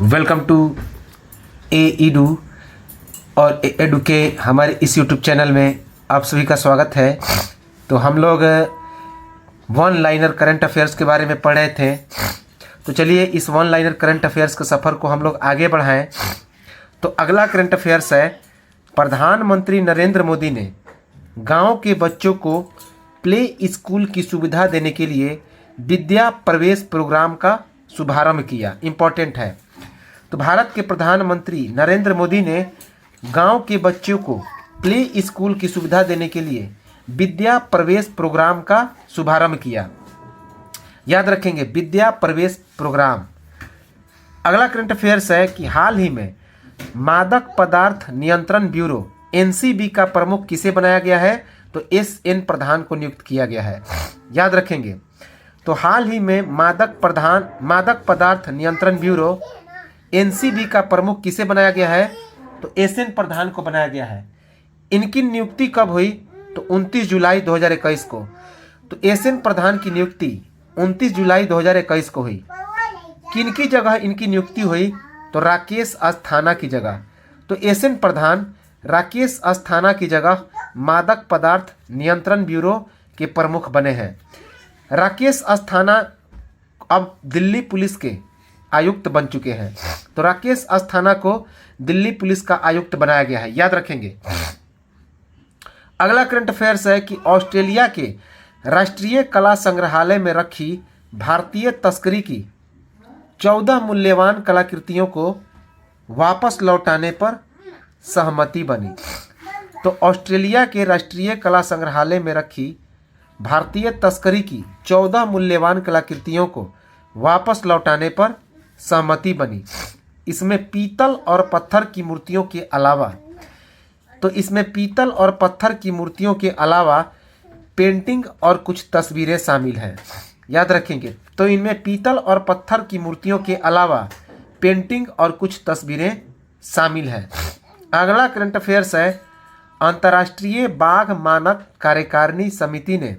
Welcome to edu और edu के हमारे इस यूट्यूब चैनल में आप सभी का स्वागत है। तो हम लोग वन लाइनर करंट अफेयर्स के बारे में पढ़ रहे थे। तो चलिए इस वन लाइनर करंट अफेयर्स के सफ़र को हम लोग आगे बढ़ाएं। तो अगला करंट अफेयर्स है, प्रधानमंत्री नरेंद्र मोदी ने गांव के बच्चों को प्ले स्कूल की सुविधा देने के लिए विद्या प्रवेश प्रोग्राम का शुभारंभ किया। इम्पोर्टेंट है। तो भारत के प्रधानमंत्री नरेंद्र मोदी ने गांव के बच्चों को प्ले स्कूल की सुविधा देने के लिए विद्या प्रवेश प्रोग्राम का शुभारंभ किया। याद रखेंगे, विद्या प्रवेश प्रोग्राम। अगला करंट अफेयर्स है कि हाल ही में मादक पदार्थ नियंत्रण ब्यूरो एनसीबी का प्रमुख किसे बनाया गया है? तो एसएन प्रधान को नियुक्त किया गया है। याद रखेंगे। तो हाल ही में मादक पदार्थ नियंत्रण ब्यूरो एनसीबी का प्रमुख किसे बनाया गया है? तो एसएन प्रधान को बनाया गया है। इनकी नियुक्ति कब हुई? तो 29 जुलाई 2021 को। तो एसएन प्रधान की नियुक्ति 29 जुलाई 2021 को हुई। किनकी जगह इनकी नियुक्ति हुई? तो राकेश अस्थाना की जगह। तो एसएन प्रधान राकेश अस्थाना की जगह मादक पदार्थ नियंत्रण ब्यूरो के प्रमुख बने हैं। राकेश अस्थाना अब दिल्ली पुलिस के आयुक्त बन चुके हैं। तो राकेश अस्थाना को दिल्ली पुलिस का आयुक्त बनाया गया है। याद रखेंगे। अगला करंट अफेयर्स है कि ऑस्ट्रेलिया के राष्ट्रीय कला संग्रहालय में रखी भारतीय तस्करी की 14 मूल्यवान कलाकृतियों को वापस लौटाने पर सहमति बनी। तो ऑस्ट्रेलिया के राष्ट्रीय कला संग्रहालय में रखी भारतीय तस्करी की 14 मूल्यवान कलाकृतियों को वापस लौटाने पर सहमति बनी। इसमें पीतल और पत्थर की मूर्तियों के अलावा पेंटिंग और कुछ तस्वीरें शामिल हैं। याद रखेंगे। तो इनमें पीतल और पत्थर की मूर्तियों के अलावा पेंटिंग और कुछ तस्वीरें शामिल हैं। अगला करंट अफेयर्स है, अंतर्राष्ट्रीय बाघ मानक कार्यकारिणी समिति ने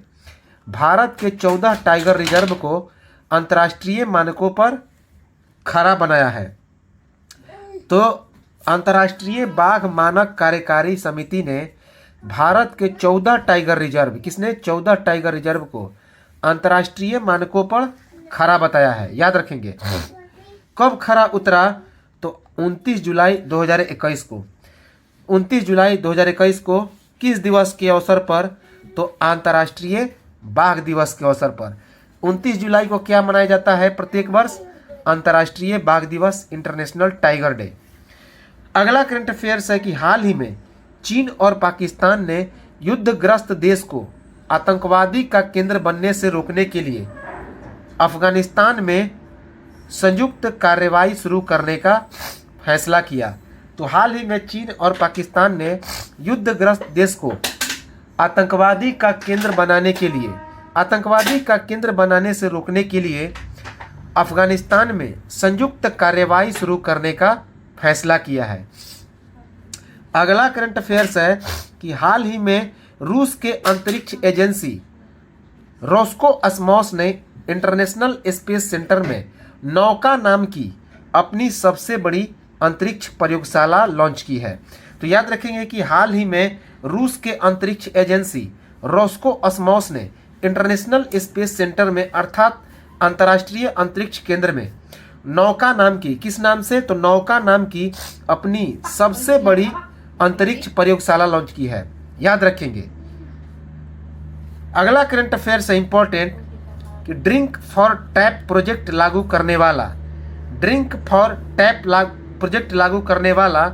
भारत के 14 टाइगर रिजर्व को अंतर्राष्ट्रीय मानकों पर खरा बनाया है। तो अंतर्राष्ट्रीय बाघ मानक कार्यकारी समिति ने भारत के 14 टाइगर रिजर्व, किसने? 14 टाइगर रिजर्व को अंतर्राष्ट्रीय मानकों पर खरा बताया है। याद रखेंगे। कब खरा उतरा? तो 29 जुलाई 2021 को। 29 जुलाई 2021 को किस दिवस के अवसर पर? तो अंतर्राष्ट्रीय बाघ दिवस के अवसर पर। 29 जुलाई को क्या मनाया जाता है प्रत्येक वर्ष? अंतर्राष्ट्रीय बाघ दिवस, इंटरनेशनल टाइगर डे। अगला करंट अफेयर्स है कि हाल ही में चीन और पाकिस्तान ने युद्धग्रस्त देश को आतंकवादी का केंद्र बनने से रोकने के लिए अफगानिस्तान में संयुक्त कार्रवाई शुरू करने का फैसला किया। तो हाल ही में चीन और पाकिस्तान ने युद्धग्रस्त देश को आतंकवादी का केंद्र बनाने से रोकने के लिए अफगानिस्तान में संयुक्त कार्रवाई शुरू करने का फैसला किया है। अगला करंट अफेयर्स है कि हाल ही में रूस के अंतरिक्ष एजेंसी रोस्कोसमोस ने इंटरनेशनल स्पेस सेंटर में नौका नाम की अपनी सबसे बड़ी अंतरिक्ष प्रयोगशाला लॉन्च की है। तो याद रखेंगे कि हाल ही में रूस के अंतरिक्ष एजेंसी रोस्कोसमोस ने इंटरनेशनल स्पेस सेंटर में अर्थात अंतर्राष्ट्रीय अंतरिक्ष केंद्र में नौका नाम की, किस नाम से? तो नौका नाम की अपनी सबसे बड़ी अंतरिक्ष प्रयोगशाला लॉन्च की है। याद रखेंगे। अगला करंट अफेयर्स है इंपॉर्टेंट कि ड्रिंक फॉर टैप प्रोजेक्ट लागू करने वाला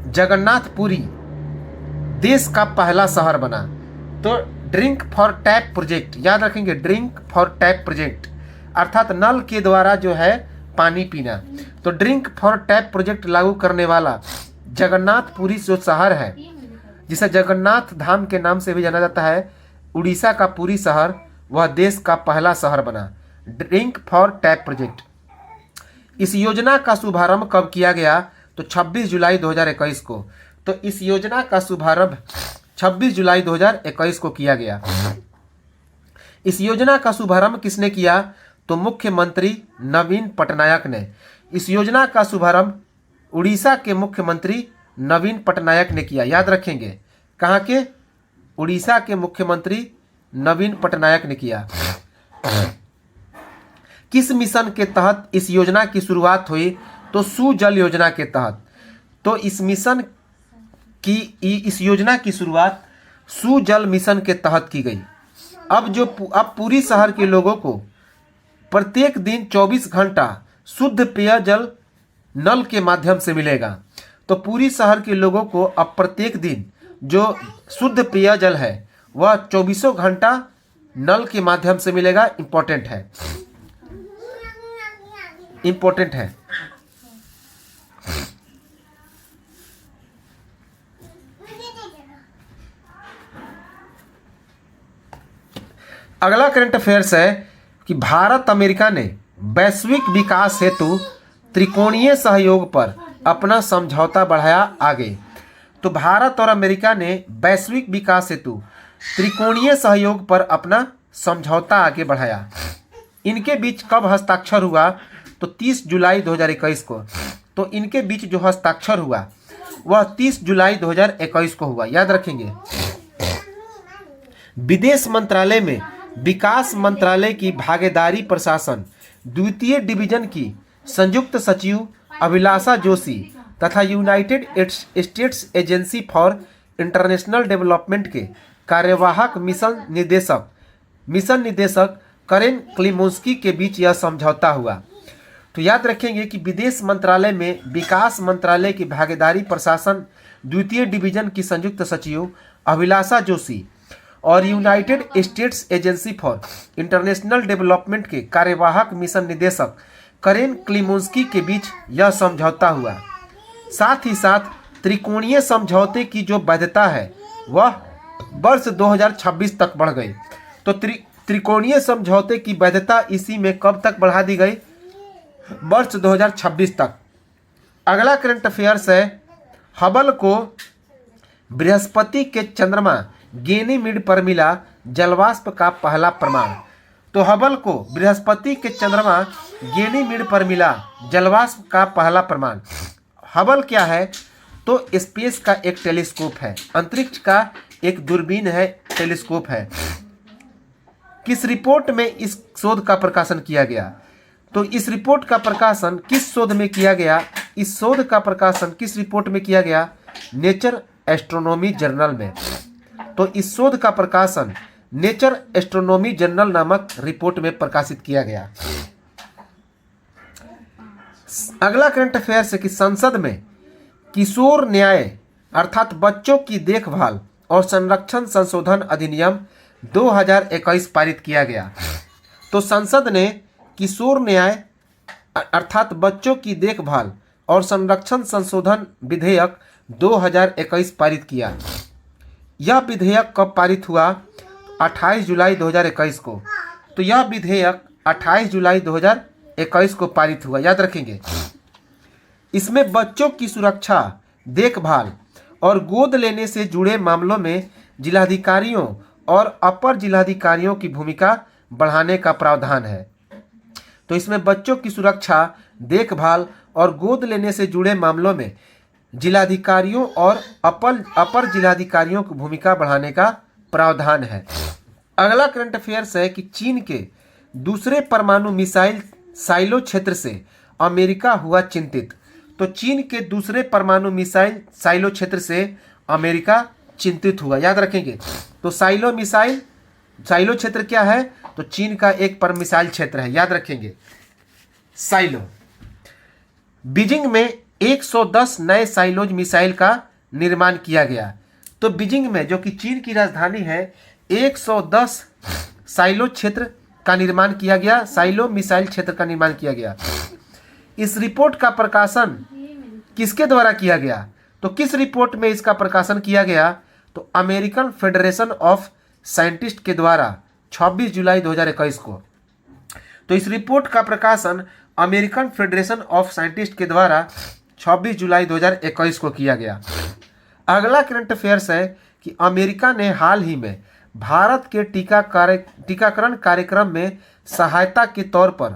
जगन्नाथपुरी देश का पहला शहर बना। तो ड्रिंक फॉर टैप प्रोजेक्ट, याद रखेंगे, ड्रिंक फॉर टैप प्रोजेक्ट अर्थात नल के द्वारा जो है पानी पीना। तो ड्रिंक फॉर टैप प्रोजेक्ट लागू करने वाला जगन्नाथपुरी जो शहर है, जिसे जगन्नाथ धाम के नाम से भी जाना जाता है, उड़ीसा का पुरी शहर, वह देश का पहला शहर बना। Drink for tap project. इस योजना का शुभारंभ कब किया गया? तो 26 जुलाई 2021 को। तो इस योजना का शुभारंभ 26 जुलाई 2021 को किया गया। इस योजना का शुभारंभ किसने किया? तो मुख्यमंत्री नवीन पटनायक ने। इस योजना का शुभारंभ उड़ीसा के मुख्यमंत्री नवीन पटनायक ने किया। याद रखेंगे, कहाँ के? उड़ीसा के मुख्यमंत्री नवीन पटनायक ने किया। किस मिशन के तहत इस योजना की शुरुआत हुई? तो सुजल योजना के तहत। तो इस मिशन की इस योजना की शुरुआत सुजल मिशन के तहत की गई। अब पूरी शहर के लोगों को प्रत्येक दिन 24 घंटा शुद्ध पेयजल नल के माध्यम से मिलेगा। तो पूरी शहर के लोगों को अब प्रत्येक दिन जो शुद्ध पेयजल है वह 24 घंटा नल के माध्यम से मिलेगा। इंपॉर्टेंट है, इंपॉर्टेंट है। अगला करंट अफेयर्स है कि भारत अमेरिका ने वैश्विक विकास हेतु त्रिकोणीय सहयोग पर अपना समझौता बढ़ाया आगे। तो भारत और अमेरिका ने वैश्विक विकास हेतु त्रिकोणीय सहयोग पर अपना समझौता आगे बढ़ाया। इनके बीच कब हस्ताक्षर हुआ? तो 30 जुलाई 2021 को। तो इनके बीच जो हस्ताक्षर हुआ वह 30 जुलाई 2021 को हुआ। याद रखेंगे। विदेश मंत्रालय में विकास मंत्रालय की भागीदारी प्रशासन द्वितीय डिवीजन की संयुक्त सचिव अभिलाषा जोशी तथा United states agency for international development के कार्यवाहक मिशन निदेशक करेन क्लिमोस्की के बीच यह समझौता हुआ। तो याद रखेंगे कि विदेश मंत्रालय में विकास मंत्रालय की भागीदारी प्रशासन द्वितीय डिवीजन की संयुक्त सचिव अभिलाषा जोशी और United states agency for international development के कार्यवाहक मिशन निदेशक करेन क्लिमोस्की के बीच यह समझौता हुआ। साथ ही साथ त्रिकोणीय समझौते की जो वैधता है वह वर्ष 2026 तक बढ़ गई। तो त्रिकोणीय समझौते की वैधता इसी में कब तक बढ़ा दी गई? वर्ष 2026 तक। अगला करंट अफेयर्स है, हबल को बृहस्पति के चंद्रमा गैनीमीड पर मिला जलवाष्प का पहला प्रमाण। तो हबल को बृहस्पति के चंद्रमा गैनीमीड पर मिला जलवाष्प का पहला प्रमाण। हबल क्या है? तो स्पेस का एक टेलीस्कोप है, अंतरिक्ष का एक दूरबीन है, टेलीस्कोप है। किस रिपोर्ट में इस शोध का प्रकाशन किया गया? तो इस रिपोर्ट का प्रकाशन किस शोध में किया गया? इस शोध का प्रकाशन किस रिपोर्ट में किया गया? नेचर एस्ट्रोनॉमी जर्नल में। तो इस शोध का प्रकाशन नेचर एस्ट्रोनॉमी जर्नल नामक रिपोर्ट में प्रकाशित किया गया। अगला करंट अफेयर्स है कि संसद में किशोर न्याय अर्थात बच्चों की देखभाल और संरक्षण संशोधन अधिनियम 2021 पारित किया गया। तो संसद ने किशोर न्याय अर्थात बच्चों की देखभाल और संरक्षण संशोधन विधेयक 2021 पारित किया। यह विधेयक कब पारित हुआ? 28 जुलाई 2021 को। तो यह विधेयक 28 जुलाई 2021 को पारित हुआ। याद रखेंगे। इसमें बच्चों की सुरक्षा, देखभाल और गोद लेने से जुड़े मामलों में जिलाधिकारियों और अपर जिलाधिकारियों की भूमिका बढ़ाने का प्रावधान है। तो इसमें बच्चों की सुरक्षा, देखभाल और गोद लेने से जुड़े मामलों में जिलाधिकारियों और अपर जिलाधिकारियों की भूमिका बढ़ाने का प्रावधान है। अगला करंट अफेयर्स है कि चीन के दूसरे परमाणु मिसाइल साइलो क्षेत्र से अमेरिका हुआ चिंतित। तो चीन के दूसरे परमाणु मिसाइल साइलो क्षेत्र से अमेरिका चिंतित हुआ। याद रखेंगे। तो साइलो क्षेत्र क्या है? तो चीन का एक परम मिसाइल क्षेत्र है। याद रखेंगे साइलो। बीजिंग में 110 नए साइलोज मिसाइल का निर्माण किया गया। तो बीजिंग में, जो कि चीन की राजधानी है, 110 साइलो क्षेत्र का निर्माण किया गया, साइलो मिसाइल क्षेत्र का निर्माण किया गया। इस रिपोर्ट का प्रकाशन किसके द्वारा किया गया? तो किस रिपोर्ट में इसका प्रकाशन किया गया? तो अमेरिकन फेडरेशन ऑफ साइंटिस्ट के द्वारा 26 जुलाई 2021 को। तो इस रिपोर्ट का प्रकाशन अमेरिकन फेडरेशन ऑफ साइंटिस्ट के द्वारा 26 जुलाई 2021 को किया गया। अगला करंट अफेयर्स है कि अमेरिका ने हाल ही में भारत के टीकाकरण कार्यक्रम में सहायता के तौर पर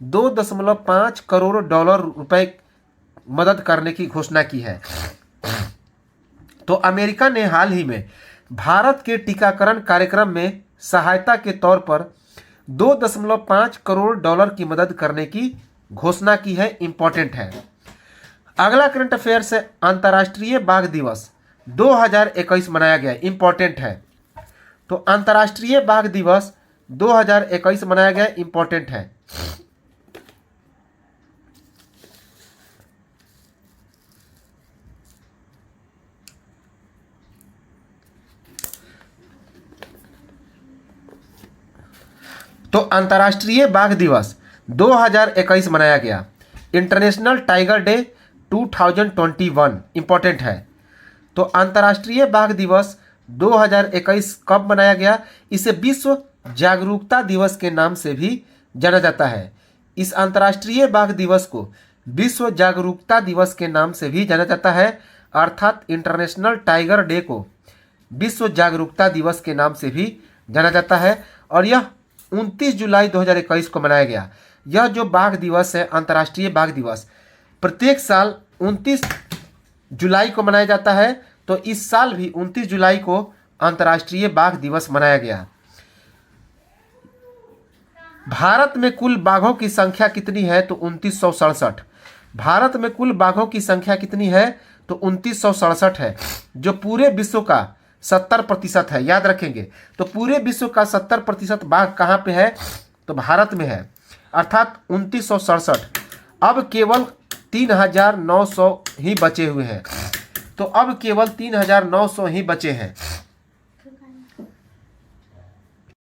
2.5 करोड़ डॉलर रुपए मदद करने की घोषणा की है। तो अमेरिका ने हाल ही में भारत के टीकाकरण कार्यक्रम में सहायता के तौर पर 2.5 करोड़ डॉलर की मदद करने की घोषणा की है। इंपॉर्टेंट है। अगला करंट अफेयर्स है, अंतर्राष्ट्रीय बाघ दिवस 2021 मनाया गया। इंपॉर्टेंट है। तो अंतर्राष्ट्रीय बाघ दिवस 2021 मनाया गया। इंपॉर्टेंट है। तो अंतर्राष्ट्रीय बाघ दिवस 2021 मनाया गया। इंटरनेशनल टाइगर डे 2021 इंपॉर्टेंट है। तो अंतर्राष्ट्रीय बाघ दिवस 2021 कब मनाया गया? इसे विश्व जागरूकता दिवस के नाम से भी जाना जाता है। इस अंतर्राष्ट्रीय बाघ दिवस को विश्व जागरूकता दिवस के नाम से भी जाना जाता है, अर्थात इंटरनेशनल टाइगर डे को विश्व जागरूकता दिवस के नाम से भी जाना जाता है। और यह 29 जुलाई 2021 को मनाया गया। यह जो बाघ दिवस है, अंतर्राष्ट्रीय बाघ दिवस, प्रत्येक साल 29 जुलाई को मनाया जाता है। तो इस साल भी 29 जुलाई को अंतर्राष्ट्रीय बाघ दिवस मनाया गया। भारत में कुल बाघों की संख्या कितनी है? तो 2967। भारत में कुल बाघों की संख्या कितनी है? तो 2967 है, जो पूरे विश्व का 70% है। याद रखेंगे। तो पूरे विश्व का 70% बाघ कहाँ पे है? तो भारत में है, अर्थात 2967। अब केवल 3900 ही बचे हुए हैं। तो अब केवल 3900 ही बचे हैं।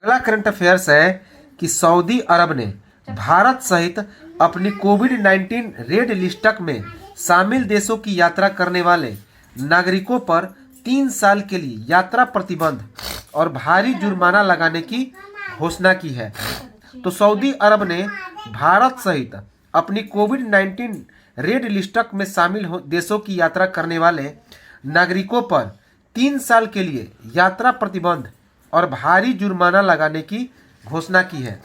अगला करंट अफेयर्स है कि सऊदी अरब ने भारत सहित अपनी कोविड-19 रेड लिस्टक में शामिल देशों की यात्रा करने वाले नागरिकों पर 3 साल के लिए यात्रा प्रतिबंध और भारी जुर्माना लगाने की घोषणा की है। तो सऊदी अरब ने भारत सहित अपनी कोविड-19 रेड लिस्टक में शामिल देशों की यात्रा करने वाले नागरिकों पर 3 साल के लिए यात्रा प्रतिबंध और भारी जुर्माना लगाने की घोषणा की है।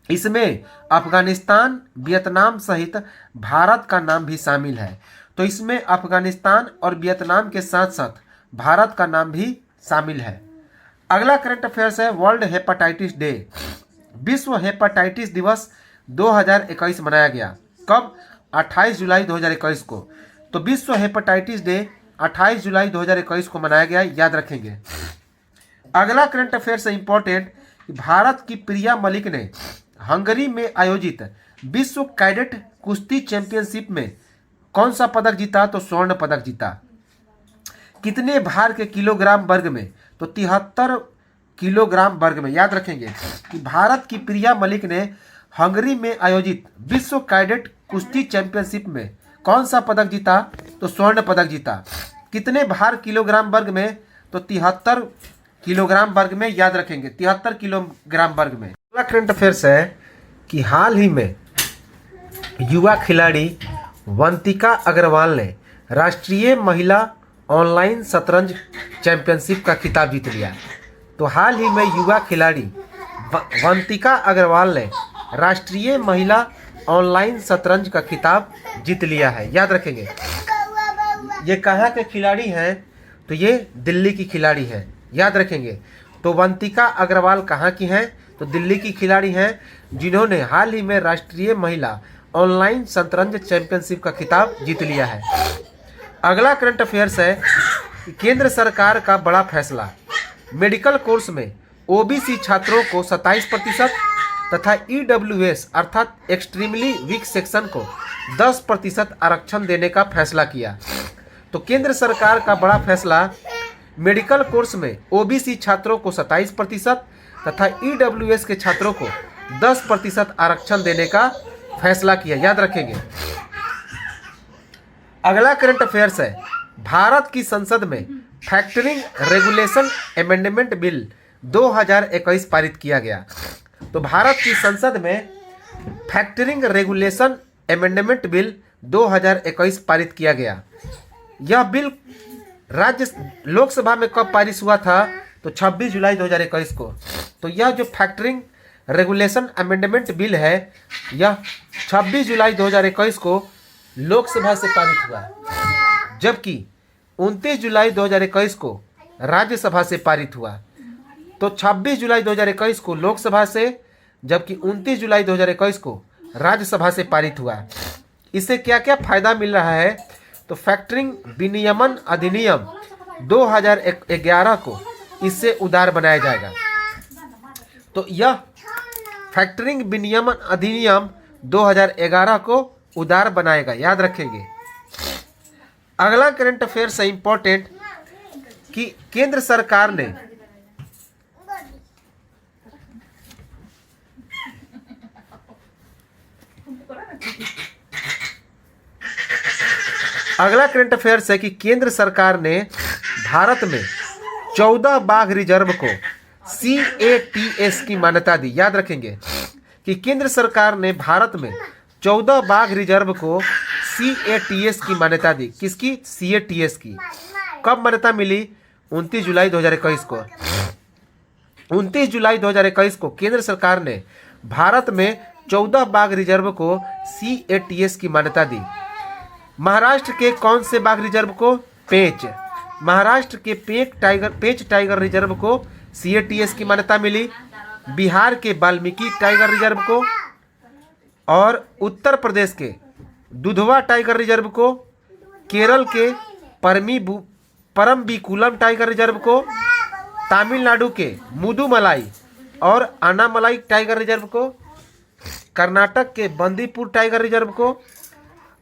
इसमें अफगानिस्तान, वियतनाम सहित भारत का नाम भी शामिल है। तो इसमें अफगानिस्तान और वियतनाम के साथ साथ भारत का नाम भी शामिल है। अगला करंट अफेयर्स है, वर्ल्ड हेपेटाइटिस डे। विश्व हेपेटाइटिस दिवस 2021 मनाया गया। कब? 28 जुलाई 2021 को। तो विश्व हेपेटाइटिस डे 28 जुलाई 2021 को मनाया गया। याद रखेंगे। अगला करंट अफेयर्स है इंपॉर्टेंट, भारत की प्रिया मलिक ने हंगरी में आयोजित विश्व कैडेट कुश्ती चैंपियनशिप में कौन सा पदक जीता? तो स्वर्ण पदक जीता। कितने भार के किलोग्राम वर्ग में? तो 73 किलोग्राम वर्ग में। याद रखेंगे कि भारत की प्रिया मलिक ने हंगरी में आयोजित विश्व कैडेट कुश्ती चैंपियनशिप में कौन सा पदक जीता? तो स्वर्ण पदक जीता। कितने भार किलोग्राम वर्ग में? तो 73 किलोग्राम वर्ग में। याद रखेंगे, 73 किलोग्राम वर्ग में। अगला करंट अफेयर्स है कि हाल ही में युवा खिलाड़ी वंतिका अग्रवाल ने राष्ट्रीय महिला ऑनलाइन शतरंज चैंपियनशिप का खिताब जीत लिया। तो हाल ही में युवा खिलाड़ी वंतिका अग्रवाल ने राष्ट्रीय महिला ऑनलाइन शतरंज का खिताब जीत लिया है। याद रखेंगे। ये कहाँ के खिलाड़ी हैं? तो ये दिल्ली की खिलाड़ी है। याद रखेंगे। तो वंतिका अग्रवाल कहाँ की हैं? तो दिल्ली की खिलाड़ी हैं, जिन्होंने हाल ही में राष्ट्रीय महिला ऑनलाइन शतरंज चैंपियनशिप का खिताब जीत लिया है। अगला करंट अफेयर्स है कि केंद्र सरकार का बड़ा फैसला, मेडिकल कोर्स में ओबीसी छात्रों को 27% तथा ईडब्ल्यूएस अर्थात एक्सट्रीमली वीक सेक्शन को 10% आरक्षण देने का फैसला किया। तो केंद्र सरकार का बड़ा फैसला, मेडिकल कोर्स में ओबीसी छात्रों को 27% तथा ईडब्ल्यूएस के छात्रों को 10% आरक्षण देने का फैसला किया। याद रखेंगे। अगला करंट अफेयर्स है, भारत की संसद में फैक्टरिंग रेगुलेशन अमेंडमेंट बिल 2021 पारित किया गया। तो भारत की संसद में फैक्टरिंग रेगुलेशन अमेंडमेंट बिल 2021 पारित किया गया। यह बिल राज्य लोकसभा में कब पारित हुआ था? तो तो 26 जुलाई 2021 को। तो यह जो फैक्टरिंग रेगुलेशन अमेंडमेंट बिल है यह 26 जुलाई 2021 को लोकसभा से पारित हुआ, जबकि 29 जुलाई 2021 को राज्यसभा से पारित हुआ। तो 26 जुलाई 2021 को लोकसभा से, जबकि 29 जुलाई 2021 को राज्यसभा से पारित हुआ। इससे क्या क्या फायदा मिल रहा है? तो फैक्टरिंग विनियमन अधिनियम 2011 को इससे उदार बनाया जाएगा। तो यह फैक्टरिंग विनियमन अधिनियम 2011 को उदार बनाएगा, याद रखेंगे। अगला करंट अफेयर से इंपॉर्टेंट कि केंद्र सरकार ने अगला करंट अफेयर्स है कि केंद्र सरकार ने भारत में 14 बाघ रिजर्व को CATS की मान्यता दी। याद रखेंगे कि केंद्र सरकार ने भारत में 14 बाघ रिजर्व को CATS की मान्यता दी। किसकी? CATS की। कब मान्यता मिली? 29 जुलाई 2021 को। 29 जुलाई 2021 को केंद्र सरकार ने भारत में 14 बाघ रिजर्व को CATS की मान्यता दी। महाराष्ट्र के कौन से बाघ रिजर्व को? पेंच। महाराष्ट्र के पेंच टाइगर रिजर्व को CATS की मान्यता मिली। बिहार के वाल्मीकि टाइगर रिजर्व को, और उत्तर प्रदेश के दुधवा टाइगर रिजर्व को, केरल के परम्बिकुलम टाइगर रिजर्व को, तमिलनाडु के मुदुमलाई और अनामलाई टाइगर रिजर्व को, कर्नाटक के बंदीपुर टाइगर रिजर्व को,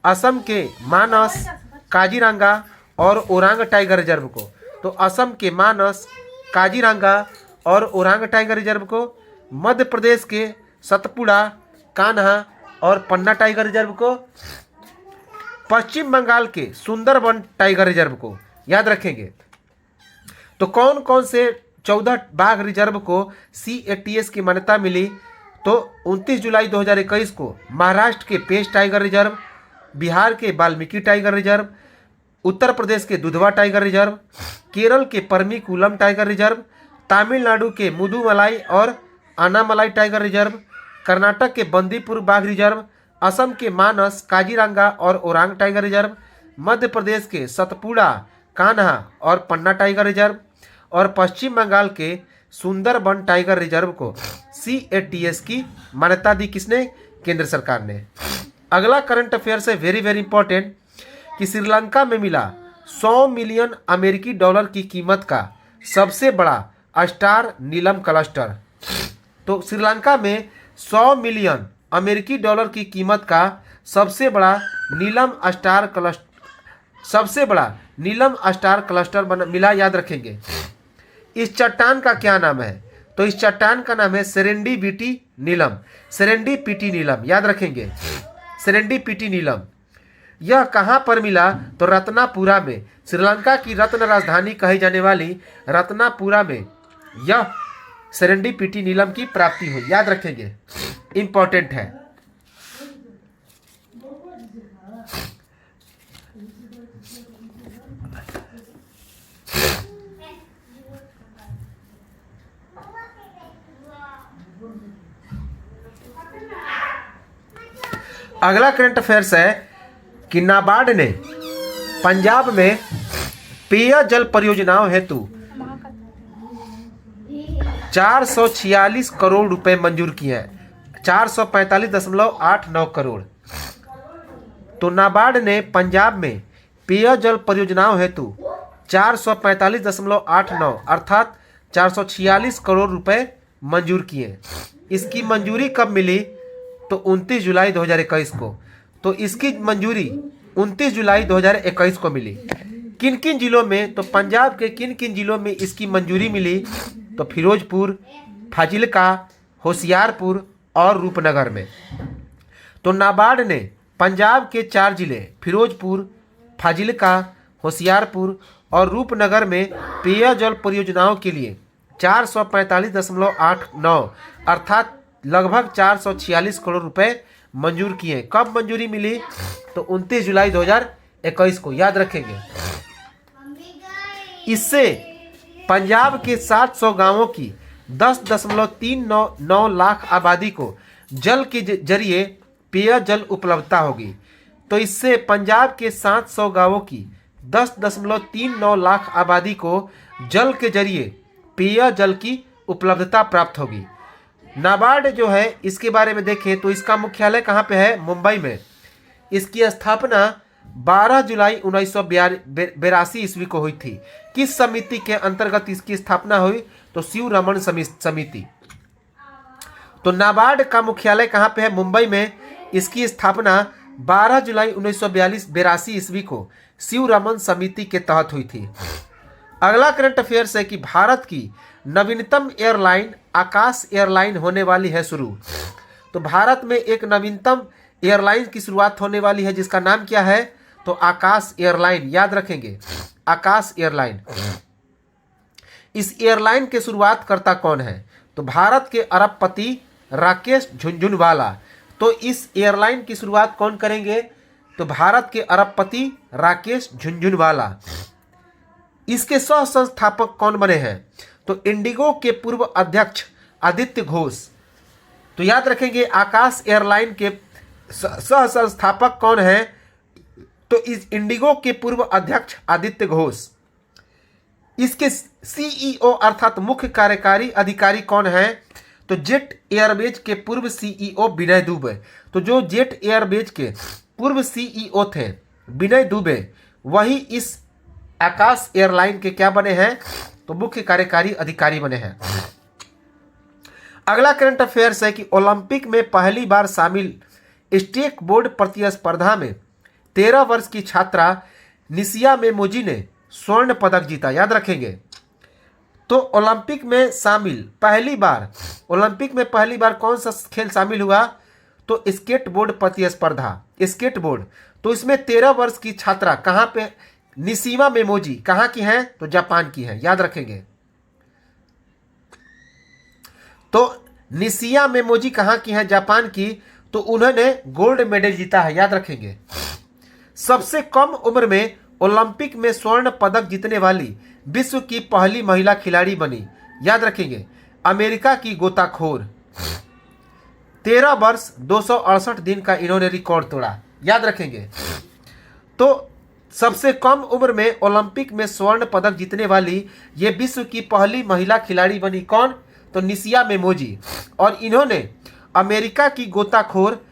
असम के मानस, काजीरंगा और ओरांग टाइगर रिजर्व को। तो असम के मानस, काजीरंगा और ओरांग टाइगर रिजर्व को, मध्य प्रदेश के सतपुड़ा, कान्हा और पन्ना टाइगर रिजर्व को, पश्चिम बंगाल के सुंदरबन टाइगर रिजर्व को। याद रखेंगे। तो कौन कौन से 14 बाघ रिजर्व को CATS की मान्यता मिली? तो 29 जुलाई 2021 को महाराष्ट्र के पेंच टाइगर रिजर्व, बिहार के वाल्मीकि टाइगर रिजर्व, उत्तर प्रदेश के दुधवा टाइगर रिजर्व, केरल के परम्बिकुलम टाइगर रिजर्व, तमिलनाडु के मुदुमलाई और अनामलाई टाइगर रिजर्व, कर्नाटक के बंदीपुर बाघ रिजर्व, असम के मानस, काजीरंगा और ओरांग टाइगर रिजर्व, मध्य प्रदेश के सतपुड़ा, कान्हा और पन्ना टाइगर रिजर्व, और पश्चिम बंगाल के सुंदरबन टाइगर रिजर्व को CATS की मान्यता दी। किसने? केंद्र सरकार ने। अगला करंट अफेयर्स है वेरी वेरी इंपॉर्टेंट कि श्रीलंका में मिला 100 मिलियन अमेरिकी डॉलर की कीमत का सबसे बड़ा स्टार नीलम क्लस्टर। तो श्रीलंका में 100 मिलियन अमेरिकी डॉलर की कीमत का सबसे बड़ा नीलम स्टार क्लस्टर मिला। याद रखेंगे। इस चट्टान का क्या नाम है? तो इस चट्टान का नाम है सेरेंडिपिटी नीलम। याद रखेंगे, सेरेंडिपिटी नीलम। यह कहाँ पर मिला? तो रत्नापुरा में। श्रीलंका की रत्न राजधानी कही जाने वाली रत्नापुरा में यह सेरेंडिपिटी नीलम की प्राप्ति हुई। याद रखेंगे, इंपॉर्टेंट है। अगला करंट अफेयर्स है कि नाबार्ड ने पंजाब में पेयजल परियोजनाओं हेतु 446 करोड़ रुपए मंजूर किए हैं। 445.89 करोड़। तो नाबार्ड ने पंजाब में पेयजल परियोजनाओं हेतु 445.89 अर्थात 446 करोड़ रुपए मंजूर किए। इसकी मंजूरी कब मिली? तो 29 जुलाई 2021 को। तो इसकी मंजूरी 29 जुलाई 2021 को मिली। किन किन जिलों में? तो पंजाब के किन किन जिलों में इसकी मंजूरी मिली? तो फिरोजपुर, फाजिल्का, होशियारपुर और रूपनगर में। तो नाबार्ड ने पंजाब के 4 जिले फिरोजपुर, फाजिल्का, होशियारपुर और रूपनगर में पेयजल परियोजनाओं के लिए 445.89 अर्थात लगभग 446 करोड़ रुपए मंजूर किए। कब मंजूरी मिली? तो 29 जुलाई 2021 को। याद रखेंगे। इससे पंजाब के 700 गांवों की 10.39 लाख आबादी को जल के जरिए पेयजल उपलब्धता होगी। तो इससे पंजाब के 700 गांवों की 10.39 लाख आबादी को जल के जरिए पेयजल की उपलब्धता प्राप्त होगी। नाबार्ड जो है इसके बारे में देखें तो इसका मुख्यालय कहाँ पे है? मुंबई में। इसकी स्थापना 12 जुलाई 1982 ईस्वी को हुई थी। किस समिति के अंतर्गत इसकी स्थापना हुई? तो शिवरमन समिति। तो नाबार्ड का मुख्यालय कहाँ पे है? मुंबई में। इसकी स्थापना 12 जुलाई 1982 ईस्वी को शिवरमन समिति के तहत हुई थी। अगला करंट अफेयर्स है कि भारत की नवीनतम एयरलाइन आकाश एयरलाइन होने वाली है शुरू। तो भारत में एक नवीनतम एयरलाइन की शुरुआत होने वाली है जिसका नाम क्या है? तो आकाश एयरलाइन। याद रखेंगे, आकाश एयरलाइन। इस एयरलाइन के शुरुआत करता कौन है? तो भारत के अरबपति राकेश झुनझुनवाला। तो इस एयरलाइन की शुरुआत कौन करेंगे? तो भारत के अरबपति राकेश झुनझुनवाला। इसके सह संस्थापक कौन बने हैं? तो इंडिगो के पूर्व अध्यक्ष आदित्य घोष। तो याद रखेंगे आकाश एयरलाइन के सह संस्थापक कौन हैं? तो इस इंडिगो के पूर्व अध्यक्ष आदित्य घोष। इसके सीईओ अर्थात मुख्य कार्यकारी अधिकारी कौन हैं? तो जेट एयरवेज के पूर्व सीईओ विनय दुबे। तो जो जेट एयरवेज के पूर्व सीईओ थे विनय दुबे, वही इस आकाश एयरलाइन के क्या बने हैं? तो मुख्य कार्यकारी अधिकारी बने हैं। अगला करंट अफेयर्स है कि ओलंपिक में पहली बार शामिल स्टेक बोर्ड प्रतिस्पर्धा में 13 वर्ष की छात्रा निशिया मेमोजी ने स्वर्ण पदक जीता। याद रखेंगे। तो ओलंपिक में पहली बार कौन सा खेल शामिल हुआ? तो स्केटबोर्ड प्रतिस्पर्धा, स्केटबोर्ड। तो इसमें 13 वर्ष की छात्रा कहाँ पे? निशिमा मेमोजी कहाँ की हैं? तो जापान की हैं। याद रखेंगे। तो निशिया मेमोजी कहाँ की हैं? जापान की। तो उन्होंने गोल्ड मेडल जीता है। याद रखेंगे। सबसे कम उम्र में ओलंपिक में स्वर्ण पदक जीतने वाली विश्व की पहली महिला खिलाड़ी बनी। याद रखेंगे। अमेरिका की गोताखोर। 13 वर्ष 268 दिन का इन्होंने रिकॉर्ड तोड़ा। याद रखेंगे। तो सबसे कम उम्र में ओलंपिक में स्वर्ण पदक जीतने वाली ये विश्व की पहली महिला खिलाड़ी बनी। कौन? तो निशिया मेमोजी। और इन्होंने अमेरिका की गोताखोर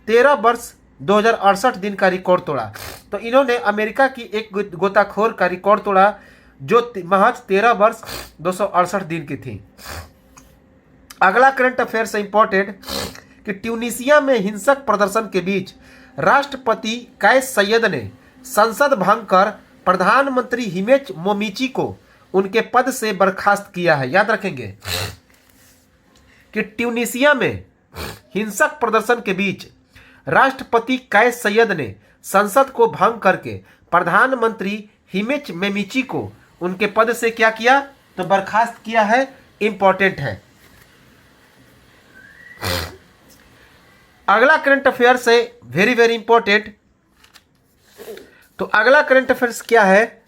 13 वर्ष 2068 दिन का रिकॉर्ड तोड़ा। तो इन्होंने अमेरिका की एक गोताखोर का रिकॉर्ड तोड़ा जो महज 13 वर्ष 268 दिन की थी। अगला करंट अफेयर्स इंपॉर्टेंट कि ट्यूनीशिया में हिंसक प्रदर्शन के बीच राष्ट्रपति कैस सैयद ने संसद भंग कर प्रधानमंत्री हिमेच मोमीची को उनके पद से बर्खास्त किया है। याद रखेंगे कि ट्यूनीशिया में हिंसक प्रदर्शन के बीच राष्ट्रपति कैस सैयद ने संसद को भंग करके प्रधानमंत्री हिमेच मेमीची को उनके पद से क्या किया? तो बर्खास्त किया है। इंपॉर्टेंट है। अगला करंट अफेयर्स है वेरी वेरी इंपॉर्टेंट। तो अगला करंट अफेयर्स क्या है?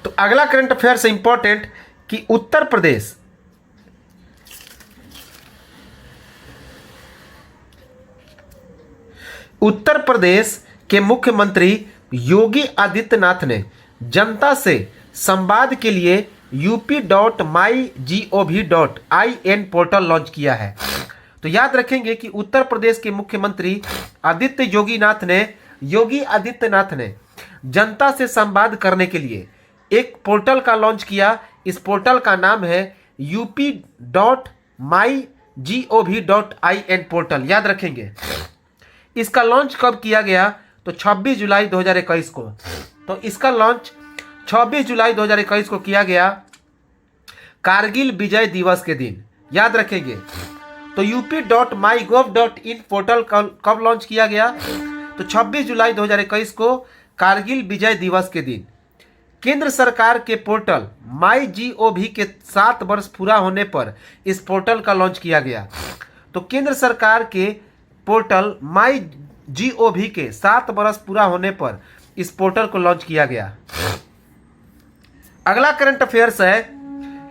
तो अगला करंट अफेयर्स इंपॉर्टेंट कि उत्तर प्रदेश के मुख्यमंत्री योगी आदित्यनाथ ने जनता से संवाद के लिए up.mygov.in पोर्टल लॉन्च किया है। तो याद रखेंगे कि उत्तर प्रदेश के मुख्यमंत्री योगी आदित्यनाथ ने जनता से संवाद करने के लिए एक पोर्टल का लॉन्च किया। इस पोर्टल का नाम है up.mygov.in पोर्टल। याद रखेंगे। इसका लॉन्च कब किया गया? तो 26 जुलाई 2021 को। तो इसका लॉन्च 26 जुलाई 2021 को किया गया कारगिल विजय दिवस के दिन। याद रखेंगे। तो up.mygov.in पोर्टल कब लॉन्च किया गया? तो 26 जुलाई 2021 को कारगिल विजय दिवस के दिन। केंद्र सरकार के पोर्टल माई GOV के 7 वर्ष पूरा होने पर इस पोर्टल का लॉन्च किया गया। तो केंद्र सरकार के पोर्टल माई GOV के 7 वर्ष पूरा होने पर इस पोर्टल को लॉन्च किया गया। अगला करंट अफेयर्स है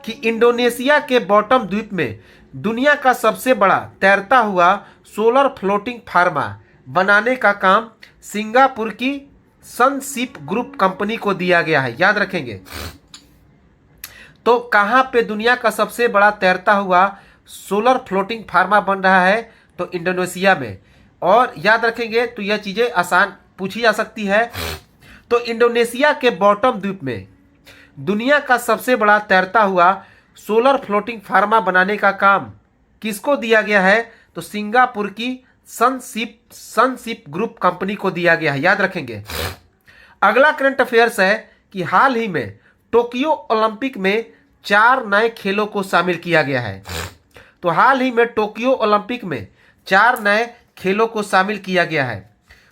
कि इंडोनेशिया के बॉटम द्वीप में दुनिया का सबसे बड़ा तैरता हुआ सोलर फ्लोटिंग फार्मा बनाने का काम सिंगापुर की सनशिप ग्रुप कंपनी को दिया गया है। याद रखेंगे। तो कहां पे दुनिया का सबसे बड़ा तैरता हुआ सोलर फ्लोटिंग फार्मा बन रहा है? तो इंडोनेशिया में। और याद रखेंगे तो यह चीजें आसान पूछी जा सकती है। तो इंडोनेशिया के बॉटम द्वीप में दुनिया का सबसे बड़ा तैरता हुआ सोलर फ्लोटिंग फार्मा बनाने का काम किसको दिया गया है? तो सिंगापुर की सनशिप ग्रुप कंपनी को दिया गया है। याद रखेंगे। अगला करंट अफेयर्स है कि हाल ही में टोक्यो ओलंपिक में 4 नए खेलों को शामिल किया गया है। तो हाल ही में टोक्यो ओलंपिक में 4 नए खेलों को शामिल किया गया है।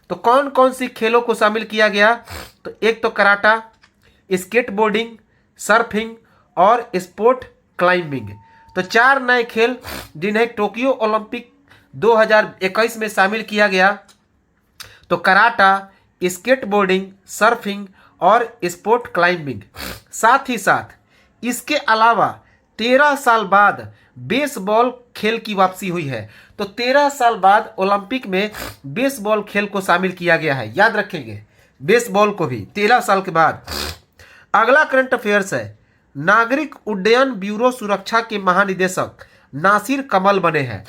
तो कौन कौन सी खेलों को शामिल किया गया? तो एक तो कराटा, स्केटबोर्डिंग, सर्फिंग और स्पोर्ट क्लाइंबिंग। तो 4 नए खेल जिन्हें टोक्यो ओलंपिक 2021 में शामिल किया गया। तो कराटा, स्केटबोर्डिंग, सर्फिंग और स्पोर्ट क्लाइंबिंग। साथ ही साथ इसके अलावा 13 साल बाद बेसबॉल खेल की वापसी हुई है। तो 13 साल बाद ओलंपिक में बेसबॉल खेल को शामिल किया गया है। याद रखेंगे, बेसबॉल को भी 13 साल के बाद। अगला करंट अफेयर्स है, नागरिक उड्डयन ब्यूरो सुरक्षा के महानिदेशक नासिर कमल बने हैं।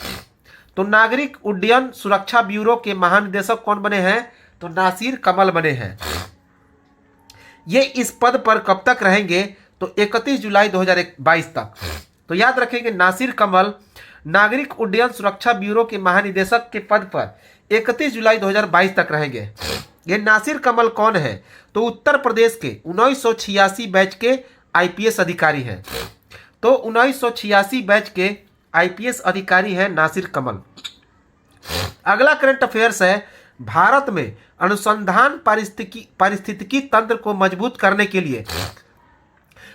तो नागरिक उड्डयन सुरक्षा ब्यूरो के महानिदेशक कौन बने हैं? तो नासिर कमल बने हैं। ये इस पद पर कब तक रहेंगे? तो 31 जुलाई 2022 तक। तो याद रखेंगे, नासिर कमल नागरिक उड्डयन सुरक्षा ब्यूरो के महानिदेशक के पद पर 31 जुलाई 2022 तक रहेंगे। ये नासिर कमल कौन है? तो उत्तर प्रदेश के 1986 बैच के IPS अधिकारी हैं। तो 1986 बैच के IPS अधिकारी हैं नासिर कमल। अगला करंट अफेयर्स है, भारत में अनुसंधान पारिस्थितिकी तंत्र को मजबूत करने के लिए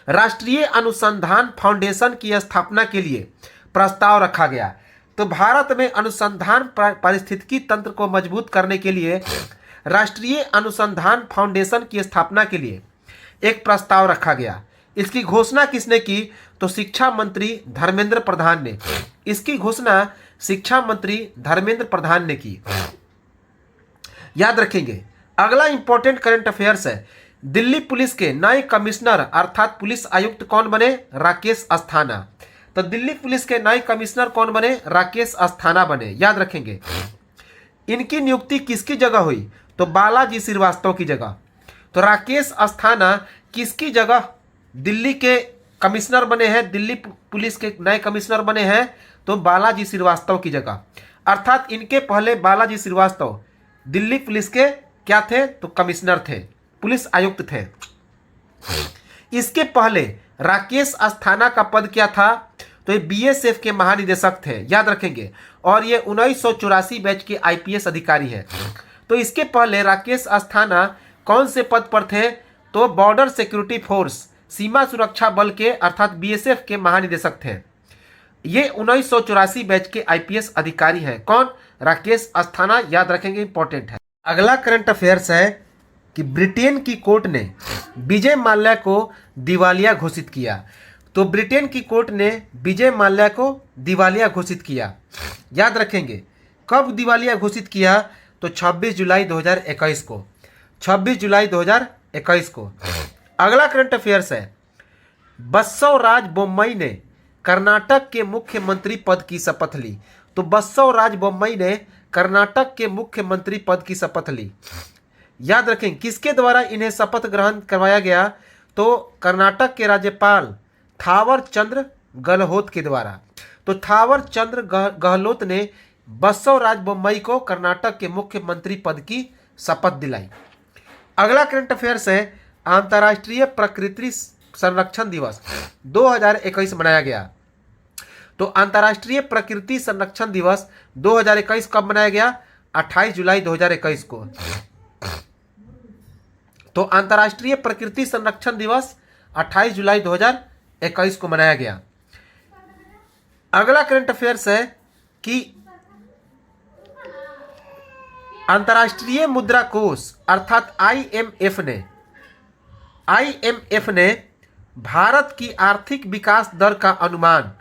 राष्ट्रीय अनुसंधान फाउंडेशन की स्थापना के लिए प्रस्ताव रखा गया। तो भारत में अनुसंधान पारिस्थितिकी तंत्र को मजबूत करने के लिए राष्ट्रीय अनुसंधान फाउंडेशन की स्थापना के लिए एक प्रस्ताव रखा गया। इसकी घोषणा किसने की? तो शिक्षा मंत्री धर्मेंद्र प्रधान ने। इसकी घोषणा शिक्षा मंत्री धर्मेंद्र प्रधान ने की। याद रखेंगे। अगला इंपॉर्टेंट करंट अफेयर्स है, दिल्ली पुलिस के नए कमिश्नर अर्थात पुलिस आयुक्त कौन बने? राकेश अस्थाना। तो दिल्ली पुलिस के नए कमिश्नर कौन बने? राकेश अस्थाना बने। याद रखेंगे। इनकी नियुक्ति किसकी जगह हुई? तो बालाजी श्रीवास्तव की जगह। तो राकेश अस्थाना किसकी जगह दिल्ली के कमिश्नर बने हैं? दिल्ली पुलिस के नए कमिश्नर बने हैं तो बालाजी श्रीवास्तव की जगह। अर्थात इनके पहले बालाजी श्रीवास्तव दिल्ली पुलिस के क्या थे? तो कमिश्नर थे, पुलिस आयुक्त थे। इसके पहले राकेश अस्थाना का पद क्या था? तो ये BSF के महानिदेशक थे। याद रखेंगे। और ये 1984 बैच के IPS अधिकारी हैं। तो इसके पहले राकेश अस्थाना कौन से पद पर थे? तो बॉर्डर सिक्योरिटी फोर्स, सीमा सुरक्षा बल के अर्थात BSF के महानिदेशक थे। ये 1984 बैच के IPS अधिकारी हैं। कौन? राकेश अस्थाना। याद रखेंगे, इंपॉर्टेंट है। अगला करंट अफेयर्स है कि ब्रिटेन की कोर्ट ने विजय माल्या को दिवालिया घोषित किया। तो ब्रिटेन की कोर्ट ने विजय माल्या को दिवालिया घोषित किया। याद रखेंगे, कब दिवालिया घोषित किया? तो 26 जुलाई 2021 को। 26 जुलाई 2021 को। अगला करंट अफेयर्स है, बसवराज बोम्मई ने कर्नाटक के मुख्यमंत्री पद की शपथ ली। तो बसवराज बोम्मई ने कर्नाटक के मुख्यमंत्री पद की शपथ ली। याद रखें, किसके द्वारा इन्हें शपथ ग्रहण करवाया गया? तो कर्नाटक के राज्यपाल थावर चंद्र गहलोत के द्वारा। तो थावर चंद्र गहलोत ने बसवराज बोम्मई को कर्नाटक के मुख्यमंत्री पद की शपथ दिलाई। अगला करंट अफेयर्स है, अंतर्राष्ट्रीय प्रकृति संरक्षण दिवस 2021 मनाया गया। तो अंतर्राष्ट्रीय प्रकृति संरक्षण दिवस 2021 कब मनाया गया? 28 जुलाई 2021 को। तो अंतर्राष्ट्रीय प्रकृति संरक्षण दिवस 28 जुलाई 2021 को मनाया गया। अगला करंट अफेयर्स है कि अंतर्राष्ट्रीय मुद्रा कोष अर्थात आईएमएफ ने भारत की आर्थिक विकास दर का अनुमान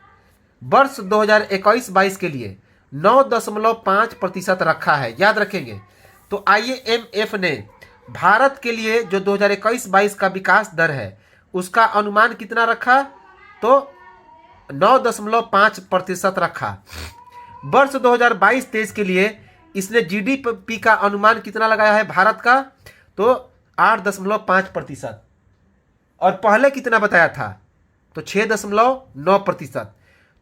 वर्ष 2021-22 के लिए 9.5% रखा है। याद रखेंगे। तो आईएमएफ ने भारत के लिए जो 2021-22 का विकास दर है उसका अनुमान कितना रखा? तो 9.5% रखा। वर्ष 2022-23 के लिए इसने जीडीपी का अनुमान कितना लगाया है भारत का? तो 8.5%। और पहले कितना बताया था? तो 6.9%।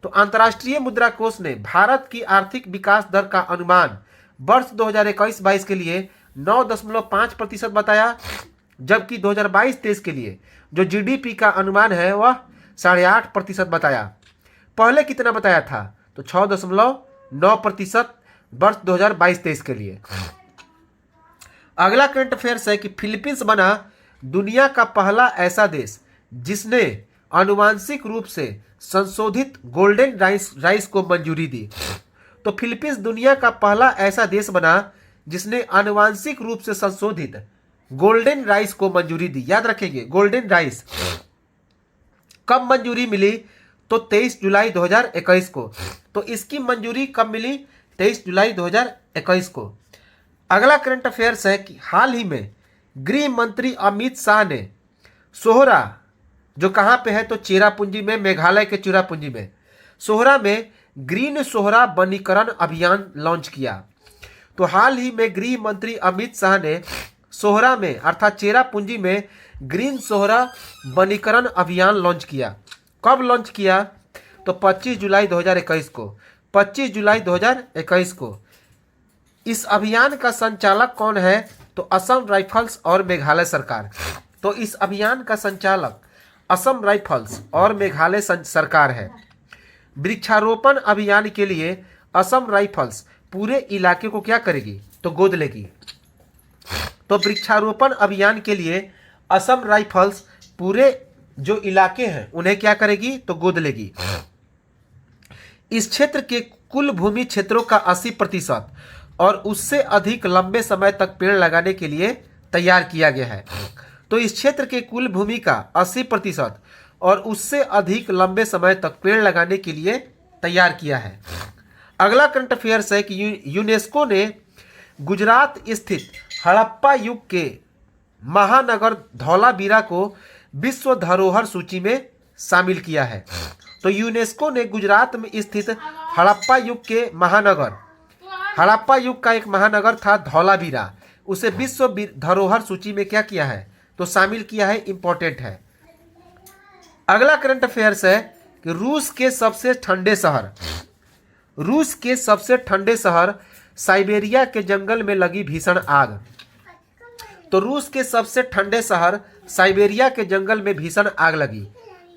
तो अंतर्राष्ट्रीय मुद्रा कोष ने भारत की आर्थिक विकास दर का अनुमान वर्ष 2021-22 के लिए 9.5% बताया, जबकि 2022-23 के लिए जो जीडीपी का अनुमान है वह 8.5% बताया। पहले कितना बताया था? तो 6.9% वर्ष 2022-23 के लिए। अगला करंट अफेयर्स है कि फिलीपींस बना दुनिया का पहला ऐसा देश जिसने आनुवांशिक रूप से संशोधित गोल्डन राइस को मंजूरी दी। तो फिलीपींस दुनिया का पहला ऐसा देश बना जिसने आनुवांशिक रूप से संशोधित गोल्डन राइस को मंजूरी दी। याद रखेंगे, गोल्डन राइस कब मंजूरी मिली? तो 23 जुलाई 2021 को। तो इसकी मंजूरी कब मिली? 23 जुलाई 2021 को। अगला करंट अफेयर्स है कि हाल ही में गृह मंत्री अमित शाह ने सोहरा, जो कहाँ पे है? तो चेरापूंजी में, मेघालय के चेरापूंजी में, सोहरा में ग्रीन सोहरा वनीकरण अभियान लॉन्च किया। तो हाल ही में गृह मंत्री अमित शाह ने सोहरा में अर्थात चेरापूंजी में ग्रीन सोहरा वनीकरण अभियान लॉन्च किया। कब लॉन्च किया? तो 25 जुलाई 2021 को। 25 जुलाई 2021 को। इस अभियान का संचालक कौन है? तो असम राइफल्स और मेघालय सरकार। तो इस अभियान का संचालक असम राइफल्स और मेघालय सरकार है। वृक्षारोपण अभियान के लिए असम राइफल्स पूरे इलाके को क्या करेगी? तो गोद लेगी। तो वृक्षारोपण अभियान के लिए असम राइफल्स पूरे जो इलाके हैं उन्हें क्या करेगी? तो गोद लेगी। इस क्षेत्र के कुल भूमि क्षेत्रों का 80% और उससे अधिक लंबे समय तक पेड़ लगाने के लिए तैयार किया गया है। तो इस क्षेत्र के कुल भूमि का 80% और उससे अधिक लंबे समय तक पेड़ लगाने के लिए तैयार किया है। अगला करंट अफेयर्स है कि यूनेस्को ने गुजरात स्थित हड़प्पा युग के महानगर धौलावीरा को विश्व धरोहर सूची में शामिल किया है। तो यूनेस्को ने गुजरात में स्थित हड़प्पा युग के महानगर, हड़प्पा युग का एक महानगर था धौलावीरा, उसे विश्व धरोहर सूची में क्या किया है? तो शामिल किया है। इंपॉर्टेंट है। अगला करंट अफेयर्स है कि रूस के सबसे ठंडे शहर साइबेरिया के जंगल में लगी भीषण आग। तो रूस के सबसे ठंडे शहर साइबेरिया के जंगल में भीषण आग लगी।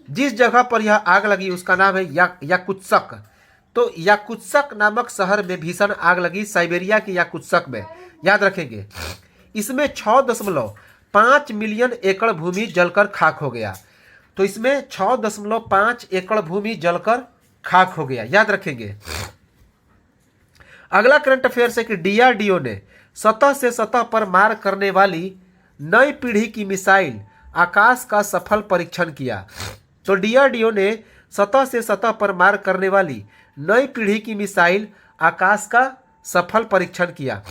जिस जगह पर यह आग लगी उसका नाम है याकुत्स्क। तो याकुत्स्क नामक शहर में भीषण आग लगी, साइबेरिया के याकुत्स्क में। याद रखेंगे। इसमें 6.5 मिलियन एकड़ भूमि जलकर खाक हो गया। तो इसमें 6.5 एकड़ भूमि जलकर खाक हो गया। याद रखेंगे। अगला करंट अफेयर्स है कि डीआरडीओ ने सतह से सतह पर मार करने वाली नई पीढ़ी की मिसाइल आकाश का सफल परीक्षण किया। तो डीआरडीओ ने सतह से सतह पर मार करने वाली नई पीढ़ी की मिसाइल आकाश का सफल परीक्षण किया।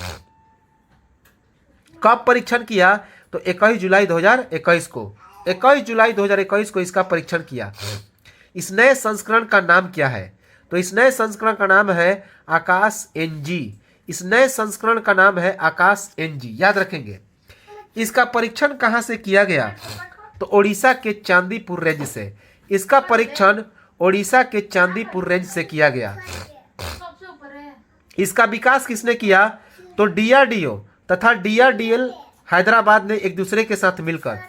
कब परीक्षण किया? तो 21 जुलाई 2021 को। 21 जुलाई 2021 को इसका परीक्षण किया। इस नए संस्करण का नाम क्या है? तो इस नए संस्करण का नाम है आकाश एनजी। इस नए संस्करण का नाम है आकाश एनजी। याद रखेंगे। इसका परीक्षण कहां से किया गया? तो ओडिशा के चांदीपुर रेंज से। इसका परीक्षण ओडिशा के चांदीपुर रेंज से किया गया। इसका विकास किसने किया? तो डीआरडीओ तथा डीआरडीएल हैदराबाद ने एक दूसरे के साथ मिलकर।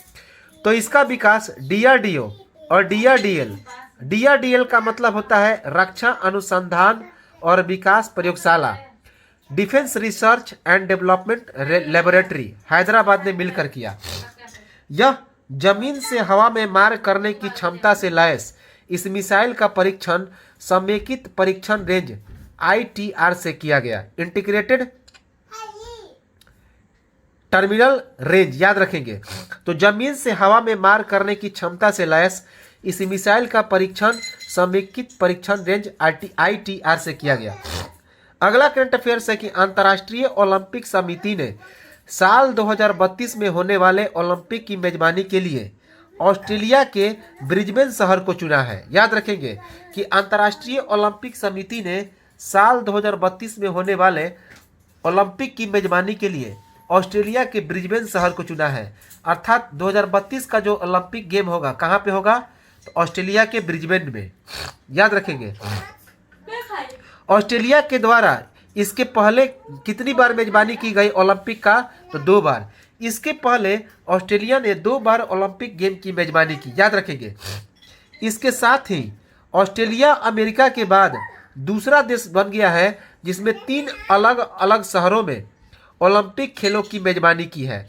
तो इसका विकास डीआरडीओ और डीआरडीएल का मतलब होता है रक्षा अनुसंधान और विकास प्रयोगशाला, defence research and development laboratory, Hyderabad ने मिलकर किया। यह जमीन से हवा में मार करने की क्षमता से लैस इस मिसाइल का परीक्षण समेकित परीक्षण रेंज ITR से किया गया। इंटीग्रेटेड टर्मिनल रेंज, याद रखेंगे। तो जमीन से हवा में मार करने की क्षमता से लैस इस मिसाइल का परीक्षण समेकित परीक्षण रेंज ITR से किया गया। अगला करंट अफेयर्स है कि अंतर्राष्ट्रीय ओलंपिक समिति ने साल 2032 में होने वाले ओलंपिक की मेजबानी के लिए ऑस्ट्रेलिया के ब्रिस्बेन शहर को चुना है। याद रखेंगे कि अंतर्राष्ट्रीय ओलंपिक समिति ने साल 2032 में होने वाले ओलंपिक की मेजबानी के लिए ऑस्ट्रेलिया के ब्रिस्बेन शहर को चुना है। अर्थात 2032 का जो ओलंपिक गेम होगा कहाँ पे होगा? तो ऑस्ट्रेलिया के ब्रिस्बेन में। याद रखेंगे। ऑस्ट्रेलिया के द्वारा इसके पहले कितनी बार मेजबानी की गई ओलंपिक का? तो 2 बार। इसके पहले ऑस्ट्रेलिया ने 2 बार ओलंपिक गेम की मेजबानी की। याद रखेंगे। इसके साथ ही ऑस्ट्रेलिया अमेरिका के बाद दूसरा देश बन गया है जिसमें 3 अलग अलग शहरों में ओलंपिक खेलों की मेजबानी की है।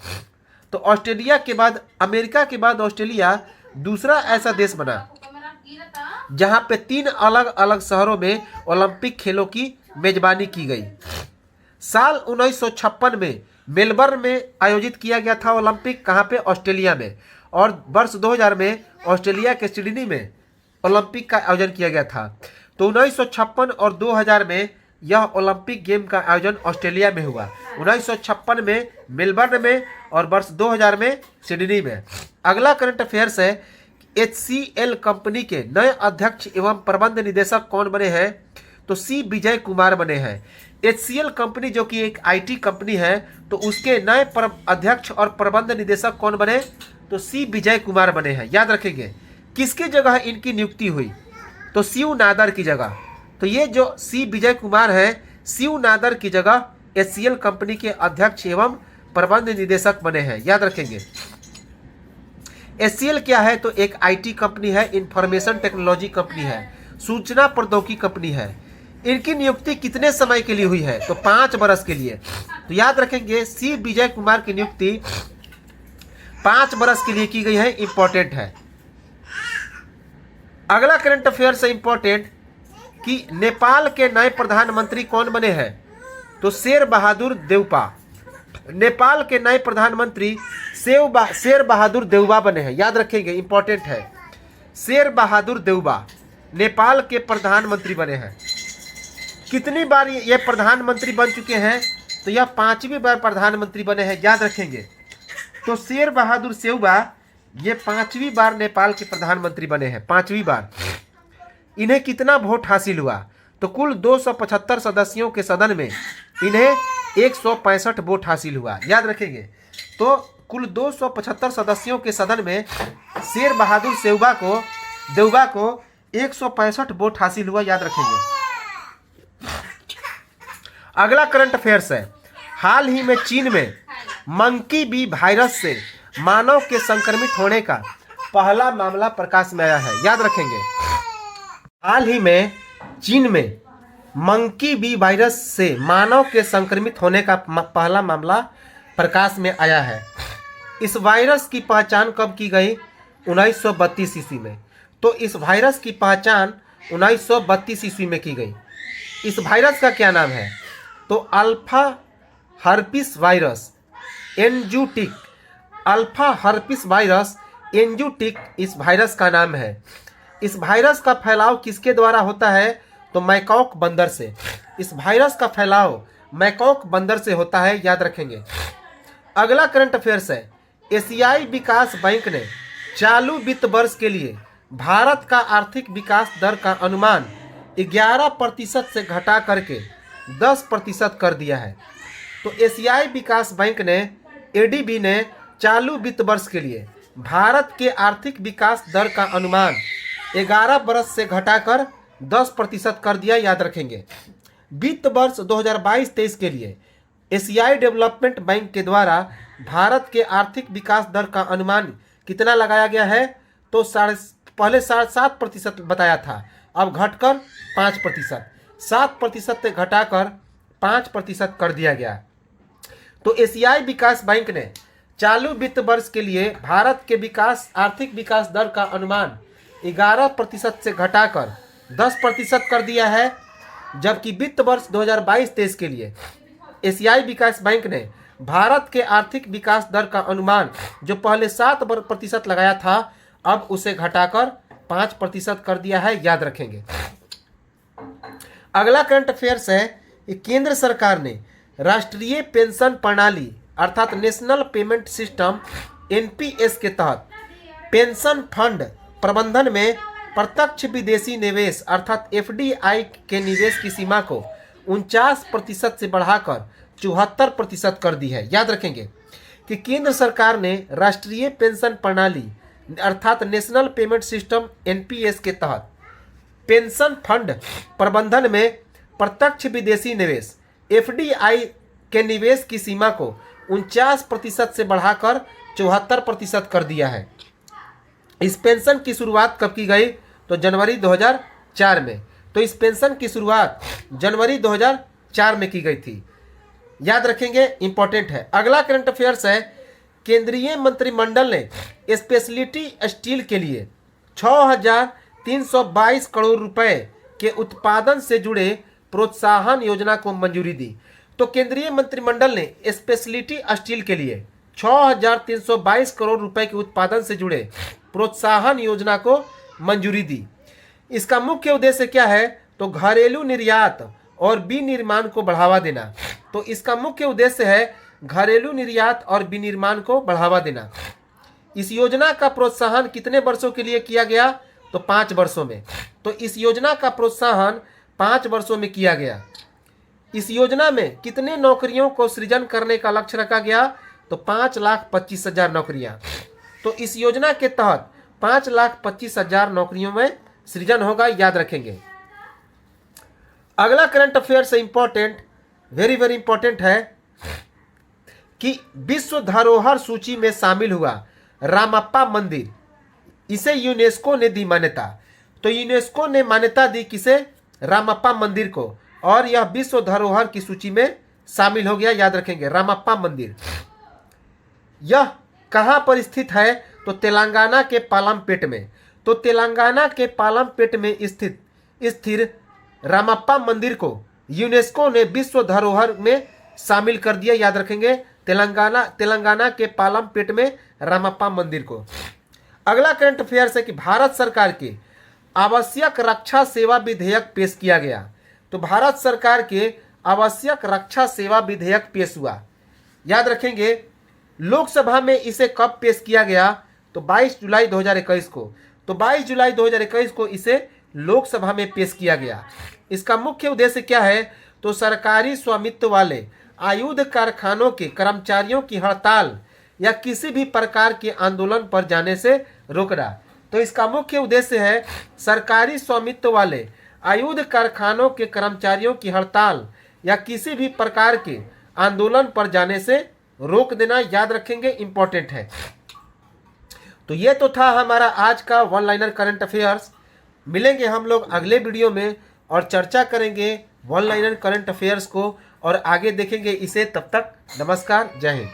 तो ऑस्ट्रेलिया के बाद, अमेरिका के बाद ऑस्ट्रेलिया दूसरा ऐसा देश बना जहां पे 3 अलग अलग शहरों में ओलंपिक खेलों की मेजबानी की गई। साल 1956 में मेलबर्न में आयोजित किया गया था ओलंपिक। कहाँ पे? ऑस्ट्रेलिया में। और वर्ष 2000 में ऑस्ट्रेलिया के सिडनी में ओलंपिक का आयोजन किया गया था। तो 1956 और 2000 में यह ओलंपिक गेम का आयोजन ऑस्ट्रेलिया में हुआ। 1956 में मेलबर्न में और वर्ष 2000 में सिडनी में। अगला करंट अफेयर्स है HCL कंपनी के नए अध्यक्ष एवं प्रबंध निदेशक कौन बने हैं? तो C विजय कुमार बने हैं। HCL कंपनी जो कि एक IT कंपनी है, तो उसके नए अध्यक्ष और प्रबंध निदेशक कौन बने? तो C विजय कुमार बने हैं। याद रखेंगे। किसकी जगह इनकी नियुक्ति हुई? तो शिव नादर की जगह। तो ये जो C विजय कुमार है, शिव नादर की जगह HCL कंपनी के अध्यक्ष एवं प्रबंध निदेशक बने हैं। याद रखेंगे। HCL क्या है? तो एक IT कंपनी है, इंफॉर्मेशन टेक्नोलॉजी कंपनी है, सूचना प्रौद्योगिकी कंपनी है। इनकी नियुक्ति कितने समय के लिए हुई है? तो 5 वर्ष के लिए। तो याद रखेंगे C विजय कुमार की नियुक्ति 5 वर्ष के लिए की गई है। इंपॉर्टेंट है। अगला करंट अफेयर्स है इंपॉर्टेंट कि नेपाल के नए प्रधानमंत्री कौन बने हैं? तो शेर बहादुर देउपा। नेपाल के नए प्रधानमंत्री शेर बहादुर देउबा बने हैं। याद रखेंगे। इंपॉर्टेंट है। शेर बहादुर देउबा नेपाल के प्रधानमंत्री बने हैं। कितनी बार ये प्रधानमंत्री बन चुके हैं? तो यह 5वीं बार प्रधानमंत्री बने हैं। याद रखेंगे। तो शेर बहादुर देउबा ये 5वीं बार नेपाल के प्रधानमंत्री बने हैं। 5वीं बार। इन्हें कितना वोट हासिल हुआ? तो कुल 275 सदस्यों के सदन में इन्हें 165 वोट हासिल हुआ। याद रखेंगे। तो कुल 275 सदस्यों के सदन में शेर बहादुर देउबा को 165 वोट हासिल हुआ। याद रखेंगे। अगला करंट अफेयर्स है, हाल ही में चीन में मंकी बी वायरस से मानव के संक्रमित होने का पहला मामला प्रकाश में आया है। याद रखेंगे। हाल ही में चीन में मंकी बी वायरस से मानव के संक्रमित होने का पहला मामला प्रकाश में आया है। इस वायरस की पहचान कब की गई? 1932 ईस्वी में। तो इस वायरस की पहचान 1932 ईस्वी में की गई। इस वायरस का क्या नाम है? तो अल्फा हर्पिस वायरस एन्जुटिक। अल्फा हर्पिस वायरस एन्जुटिक इस वायरस का नाम है। इस वायरस का फैलाव किसके द्वारा होता है? तो मैकॉक बंदर से। इस वायरस का फैलाव मैकॉक बंदर से होता है। याद रखेंगे। अगला करंट अफेयर्स है, एशियाई विकास बैंक ने चालू वित्त वर्ष के लिए भारत का आर्थिक विकास दर का अनुमान 11% से घटा करके 10% कर दिया है। तो एशियाई विकास बैंक ने ADB ने चालू वित्त वर्ष के लिए भारत के आर्थिक विकास दर का अनुमान 11% से घटाकर 10% कर दिया। याद रखेंगे। वित्त वर्ष 2022-23 के लिए एशियाई डेवलपमेंट बैंक के द्वारा भारत के आर्थिक विकास दर का अनुमान कितना लगाया गया है? तो पहले 7.5% बताया था, अब घटकर 5%। 7% से घटाकर 5% कर दिया गया। तो एशियाई विकास बैंक ने चालू वित्त वर्ष के लिए भारत के आर्थिक विकास दर का अनुमान 11% से घटाकर 10% कर दिया है, जबकि वित्त वर्ष 2022-23 के लिए एशियाई विकास बैंक ने भारत के आर्थिक विकास दर का अनुमान जो पहले 7% लगाया था, अब उसे घटाकर 5% कर दिया है। याद रखेंगे। अगला करंट अफेयर्स है कि केंद्र सरकार ने राष्ट्रीय पेंशन प्रणाली अर्थात नेशनल पेमेंट सिस्टम एनपीएस के तहत पेंशन फंड प्रबंधन में प्रत्यक्ष विदेशी निवेश अर्थात एफडीआई के निवेश की सीमा को 49% से बढ़ाकर 74% कर दी है। याद रखेंगे कि केंद्र सरकार ने राष्ट्रीय पेंशन प्रणाली अर्थात नेशनल पेमेंट सिस्टम एनपीएस के तहत पेंशन फंड प्रबंधन में प्रत्यक्ष विदेशी निवेश एफडीआई के निवेश की सीमा को 49% से बढ़ाकर 74% कर दिया है। इस पेंशन की शुरुआत कब की गई? तो जनवरी 2004 में। तो इस पेंशन की शुरुआत जनवरी 2004 में की गई थी। याद रखेंगे, इंपॉर्टेंट है। अगला करंट अफेयर्स है, केंद्रीय मंत्रिमंडल ने स्पेशलिटी स्टील के लिए 6,322 करोड़ रुपए के उत्पादन से जुड़े प्रोत्साहन योजना को मंजूरी दी। तो केंद्रीय मंत्रिमंडल ने स्पेशलिटी स्टील के लिए 6,322 करोड़ रुपए के उत्पादन से जुड़े प्रोत्साहन योजना को मंजूरी दी। इसका मुख्य उद्देश्य क्या है? तो घरेलू निर्यात और विनिर्माण को बढ़ावा देना। तो इसका मुख्य उद्देश्य है घरेलू निर्यात और विनिर्माण को बढ़ावा देना। इस योजना का प्रोत्साहन कितने वर्षों के लिए किया गया? तो 5 वर्षों में। तो इस योजना का प्रोत्साहन 5 वर्षों में किया गया। इस योजना में कितने नौकरियों को सृजन करने का लक्ष्य रखा गया? तो 5,25,000 नौकरियां। तो इस योजना के तहत 5,25,000 नौकरियों में सृजन होगा। याद रखेंगे। अगला current affairs important, very very important है कि विश्व धरोहर सूची में शामिल हुआ रामप्पा मंदिर, इसे यूनेस्को ने दी मान्यता। तो यूनेस्को ने मान्यता दी किसे? रामप्पा मंदिर को, और यह विश्व धरोहर की सूची में शामिल हो गया। याद रखेंगे, रामप्पा मंदिर यह कहां पर स्थित है? तो तेलंगाना के पालमपेट में। तो तेलंगाना के पालमपेट में स्थिर रामप्पा मंदिर को यूनेस्को ने विश्व धरोहर में शामिल कर दिया। याद रखेंगे, तेलंगाना के पालमपेट में रामप्पा मंदिर को। अगला करंट अफेयर्स है कि भारत सरकार के आवश्यक रक्षा सेवा विधेयक पेश किया गया। तो भारत सरकार के आवश्यक रक्षा सेवा विधेयक पेश हुआ। याद रखेंगे, लोकसभा में इसे कब पेश किया गया? तो 22 जुलाई 2021 को। तो 22 जुलाई 2021 को इसे लोकसभा में पेश किया गया। इसका मुख्य उद्देश्य क्या है? तो सरकारी स्वामित्व वाले आयुध कारखानों के कर्मचारियों की हड़ताल या किसी भी प्रकार के आंदोलन पर जाने से रोकना। तो इसका मुख्य उद्देश्य है सरकारी स्वामित्व वाले आयुध कारखानों के कर्मचारियों की हड़ताल या किसी भी प्रकार के आंदोलन पर जाने से रोक देना। याद रखेंगे, इंपॉर्टेंट है। तो ये तो था हमारा आज का वन लाइनर करंट अफेयर्स। मिलेंगे हम लोग अगले वीडियो में और चर्चा करेंगे वन लाइनर करंट अफेयर्स को और आगे देखेंगे इसे। तब तक नमस्कार, जय हिंद।